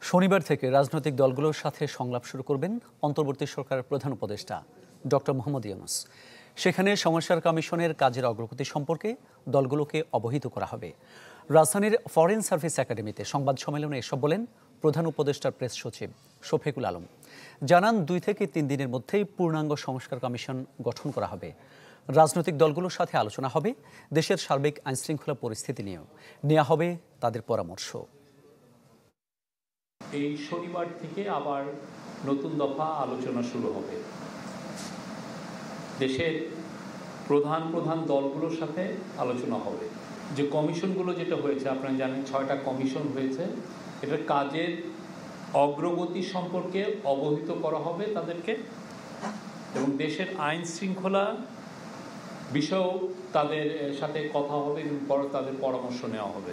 শনিবার থেকে রাজনৈতিক দলগুলোর সাথে সংলাপ শুরু করবেন অন্তর্বর্তী সরকারের প্রধান উপদেষ্টা ডক্টর মোহাম্মদ ইউনূস। সেখানে সংস্কার কমিশনের কাজের অগ্রগতি সম্পর্কে দলগুলোকে অবহিত করা হবে। রাজধানীর ফরেন সার্ভিস একাডেমিতে সংবাদ সম্মেলনে এসব বলেন প্রধান উপদেষ্টার প্রেস সচিব শফিকুল আলম। জানান 2 থেকে 3 দিনের মধ্যেই পূর্ণাঙ্গ সংস্কার কমিশন গঠন করা হবে। রাজনৈতিক দলগুলোর সাথে আলোচনা হবে, দেশের সার্বিক আইনশৃঙ্খলা পরিস্থিতি নিয়েও নেওয়া হবে তাদের পরামর্শ। এই শনিবার থেকে আবার নতুন দফা আলোচনা শুরু হবে। দেশের প্রধান দলগুলোর সাথে আলোচনা হবে। যে কমিশনগুলো যেটা হয়েছে আপনারা জানেন 6টা কমিশন হয়েছে, এটার কাজের অগ্রগতি সম্পর্কে অবহিত করা হবে তাদেরকে, এবং দেশের আইন শৃঙ্খলা বিষয়েও তাদের সাথে কথা হবে এবং তাদের পরামর্শ নেওয়া হবে।